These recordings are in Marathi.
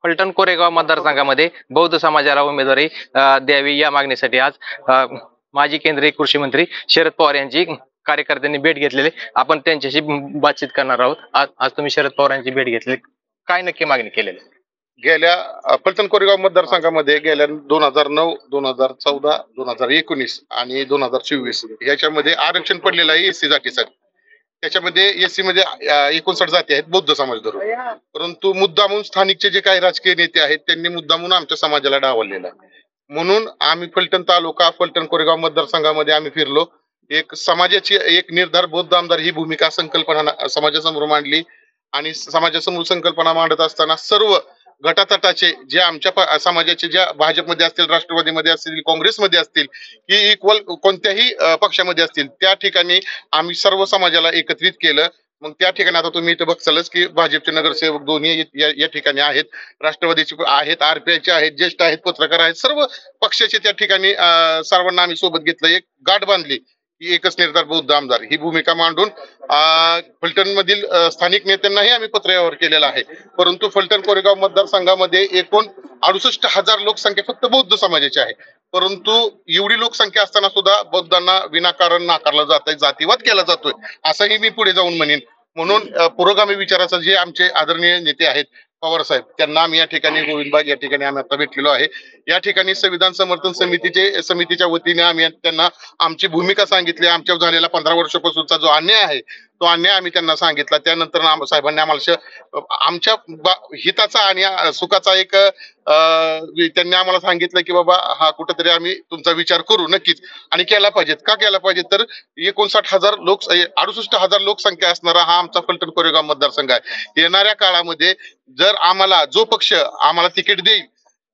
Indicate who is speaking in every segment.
Speaker 1: फलटण कोरेगाव मतदारसंघामध्ये बौद्ध समाजाला उमेदवारी द्यावी या मागणीसाठी आज माजी केंद्रीय कृषी मंत्री शरद पवार यांची कार्यकर्त्यांनी भेट घेतलेली. आपण त्यांच्याशी बातचीत करणार आहोत. आज तुम्ही शरद पवार यांची भेट घेतली, काय नक्की मागणी केलेली?
Speaker 2: गेल्या फलटण कोरेगाव मतदारसंघामध्ये गेल्या 2009, 2014, 2019 आणि 2024 याच्यामध्ये आरक्षण पडलेलं आहे एससी जातीसाठी. त्याच्यामध्ये एससी मध्ये 59 जाती आहेत बौद्ध समाज धरून. परंतु मुद्दामून स्थानिकचे जे काही राजकीय नेते आहेत त्यांनी मुद्दामून आमच्या समाजाला डावललेला आहे. म्हणून आम्ही फलटण तालुका, फलटण कोरेगाव मतदारसंघामध्ये आम्ही फिरलो. एक समाजाची एक निर्धार बौद्ध आमदार ही भूमिका संकल्पना समाजासमोर मांडली आणि समाजासमोर संकल्पना मांडत असताना सर्व गटातटाचे जे आमच्या समाजाचे ज्या भाजपमध्ये असतील, राष्ट्रवादीमध्ये असतील, काँग्रेसमध्ये असतील की इक्वल कोणत्याही पक्षामध्ये असतील, त्या ठिकाणी आम्ही सर्व समाजाला एकत्रित केलं. मग त्या ठिकाणी आता तुम्ही इथं बघतालच की भाजपचे नगरसेवक दोन्ही या ठिकाणी आहेत, राष्ट्रवादीचे आहेत, आरपीआयचे आहेत, ज्येष्ठ आहेत, पत्रकार आहेत, सर्व पक्षाचे त्या ठिकाणी सर्वांना आम्ही सोबत घेतलं, एक गाठ बांधली की एकच निर्धार बौद्ध आमदार ही भूमिका मांडून फलटण मधील स्थानिक नेत्यांनाही आम्ही पत्र व्यवहार केलेला आहे. परंतु फलटण कोरेगाव मतदारसंघामध्ये एकूण 68,000 लोकसंख्या फक्त बौद्ध समाजाची आहे. परंतु एवढी लोकसंख्या असताना सुद्धा बौद्धांना विनाकारण नाकारलं जात आहे, जातीवाद केला जातोय असंही मी पुढे जाऊन म्हणेन. म्हणून पुरोगामी विचाराचे जे आमचे आदरणीय नेते आहेत पवार साहेब, त्यांना आम्ही या ठिकाणी गोविंदबाग या ठिकाणी आम्ही आता भेटलेलो आहे. या ठिकाणी संविधान समर्थन समितीच्या वतीने आम्ही त्यांना आमची भूमिका सांगितली. आमच्यावर झालेला 15 वर्षापासूनचा जो अन्याय आहे तो अन्याय आम्ही त्यांना सांगितला. त्यानंतर साहेबांनी आम्हाला आमच्या हिताचा आणि सुखाचा एक त्यांनी आम्हाला सांगितलं की बाबा हा कुठेतरी आम्ही तुमचा विचार करू नक्कीच आणि केला पाहिजेत. का केला पाहिजे तर 68,000 लोकसंख्या असणारा हा आमचा फलटण कोरेगाव मतदारसंघ आहे. येणाऱ्या काळामध्ये जर आम्हाला जो पक्ष आम्हाला तिकीट देईल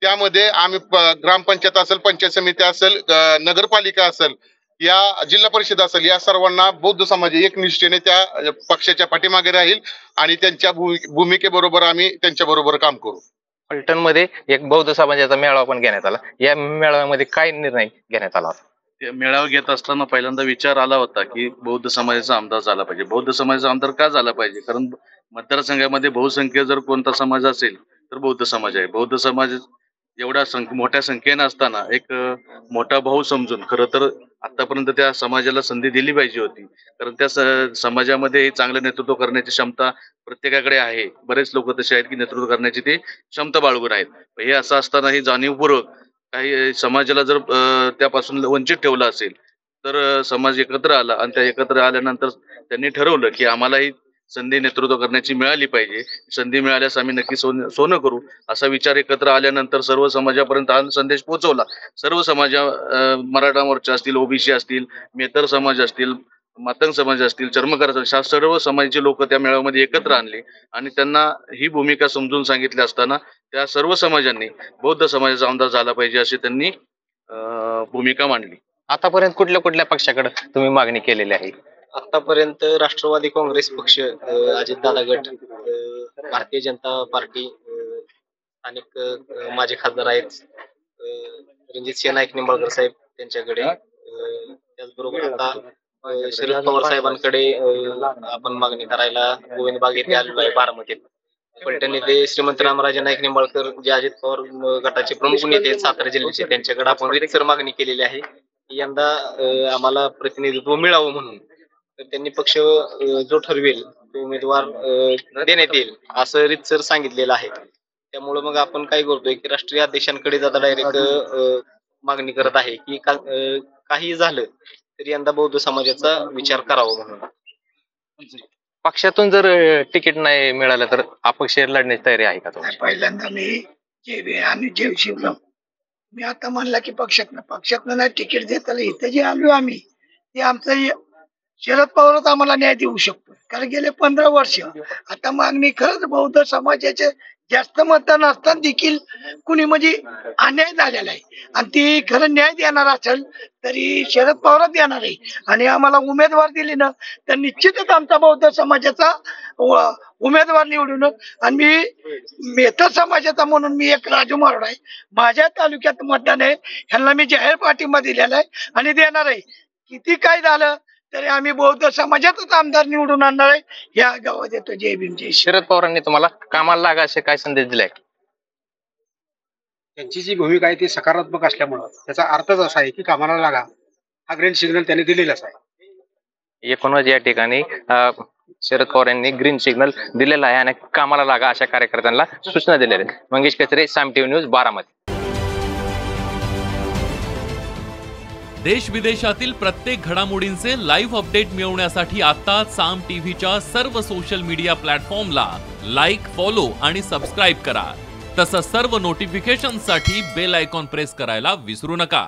Speaker 2: त्यामध्ये आम्ही ग्रामपंचायत असेल, पंचायत समिती असेल, नगरपालिका असेल, या जिल्हा परिषद असेल, या सर्वांना बौद्ध समाज एक निष्ठेने त्या पक्षाच्या पाठीमागे राहील आणि त्यांच्या भूमिकेबरोबर आम्ही त्यांच्या बरोबर काम करू.
Speaker 1: फलटण मध्ये एक बौद्ध समाजाचा मेळावा पण घेण्यात आला. या मेळाव्यामध्ये काय निर्णय घेण्यात आला?
Speaker 3: मेळावा घेत असताना पहिल्यांदा विचार आला होता की बौद्ध समाजाचा आमदार झाला पाहिजे. बौद्ध समाजाचा आमदार का झाला पाहिजे? कारण मतदारसंघामध्ये बहुसंख्य जर कोणता समाज असेल तर बौद्ध समाज आहे. बौद्ध समाज एवढ्या मोठ्या संख्येनं असताना एक मोठा भाऊ समजून खरं तर आतापर्यंत त्या समाजाला संधी दिली पाहिजे होती. कारण त्या समाजामध्ये चांगलं नेतृत्व करण्याची क्षमता प्रत्येकाकडे आहे. बरेच लोक तसे आहेत की नेतृत्व करण्याची ते क्षमता बाळगून आहेत. हे असं असताना ही जाणीवपूर्वक काही समाजाला जर त्यापासून वंचित ठेवलं असेल तर समाज एकत्र आला आणि त्या एकत्र आल्यानंतर त्यांनी ठरवलं की आम्हालाही संधी नेतृत्व करण्याची मिळाली पाहिजे. संधी मिळाल्यास आम्ही नक्की सोनं करू असा विचार एकत्र आल्यानंतर सर्व समाजापर्यंत हा संदेश पोहोचवला. सर्व मराठा मोर्चा असतील, ओबीसी असतील, मेहतर समाज असतील, मातंग समाज असतील, चर्मकार असतील, सर्व समाजाचे लोक त्या मेळाव्यामध्ये एकत्र आणले आणि त्यांना ही भूमिका समजून सांगितली असताना त्या सर्व समाजांनी बौद्ध समाजाचा आमदार झाला पाहिजे अशी त्यांनी भूमिका मांडली.
Speaker 1: आतापर्यंत कुठल्या कुठल्या पक्षाकडे तुम्ही मागणी केलेली आहे?
Speaker 4: आतापर्यंत राष्ट्रवादी काँग्रेस पक्ष, अजितदादा गट, भारतीय जनता पार्टी, अनेक माझे खासदार आहेत रणजितसिंह नाईक निंबाळकर साहेब त्यांच्याकडे, त्याचबरोबर आता शरद पवार साहेबांकडे आपण मागणी करायला गोविंदबाग येथे आलेलो आहे. बारामतीत फलटण येथे श्रीमंत रामराजे नाईक निंबाळकर जे अजित पवार गटाचे प्रमुख नेते आहेत सातारा जिल्ह्याचे, त्यांच्याकडे आपण रितसर मागणी केलेली आहे. यंदा आम्हाला प्रतिनिधित्व मिळावं म्हणून तर त्यांनी पक्ष जो ठरवेल तो उमेदवार देण्यात येईल असं रितसर सांगितलेलं आहे. त्यामुळे मग आपण काय करतोय की राष्ट्रीय अध्यक्षांकडे आता डायरेक्ट मागणी करत आहे की काही झालं तरी यंदा बौद्ध समाजाचा विचार करावा म्हणून.
Speaker 1: पक्षातून जर तिकीट नाही मिळालं तर अपक्ष लढण्याची तयारी आहे का तुमची?
Speaker 5: पहिल्यांदा आम्ही जेव शिवलो. मी आता म्हणला की पक्षातनं नाही तिकीट देताना इथे जे आलो आम्ही ते आमचं शरद पवारच आम्हाला न्याय देऊ शकतो. कारण गेले 15 वर्ष आता मागणी खरंच बौद्ध समाजाचे जास्त मतदान असताना देखील कुणी म्हणजे अन्याय झालेला आहे आणि ती खरं न्याय देणार असेल तरी शरद पवारच देणार आहे. आणि आम्हाला उमेदवार दिली ना तर निश्चितच आमचा बौद्ध समाजाचा उमेदवार निवडून. आणि मी मेहतर समाजाचा म्हणून मी एक राजू मारोड आहे, माझ्या तालुक्यात मतदान आहे, ह्यांना मी जाहीर पाठिंबा दिलेला आहे आणि देणार आहे. किती काय झालं तरी आम्ही बौद्ध समाजाचाच आमदार निवडून आणणार आहे या गावात येतो. जय भीम जय.
Speaker 1: शरद पवारांनी तुम्हाला कामाला लागा असे काय संदेश दिलाय?
Speaker 6: त्यांची जी भूमिका आहे ती सकारात्मक असल्यामुळं त्याचा अर्थच असा आहे की कामाला लागा हा ग्रीन सिग्नल त्यांनी दिलेलाच आहे.
Speaker 1: एकूणच या ठिकाणी शरद पवार यांनी ग्रीन सिग्नल दिलेला आहे आणि कामाला लागा अशा कार्यकर्त्यांना सूचना दिलेल्या आहेत. मंगेश कचरे, साम टीव्ही न्यूज, बारामती.
Speaker 7: देश विदेशातील प्रत्येक घडामोडींचे लाईव्ह अपडेट मिळवण्यासाठी आता साम टीव्हीच्या सर्व सोशल मीडिया प्लॅटफॉर्मला लाईक, फॉलो आणि सबस्क्राईब करा. तसंच सर्व नोटिफिकेशनसाठी बेल आयकॉन प्रेस करायला विसरू नका.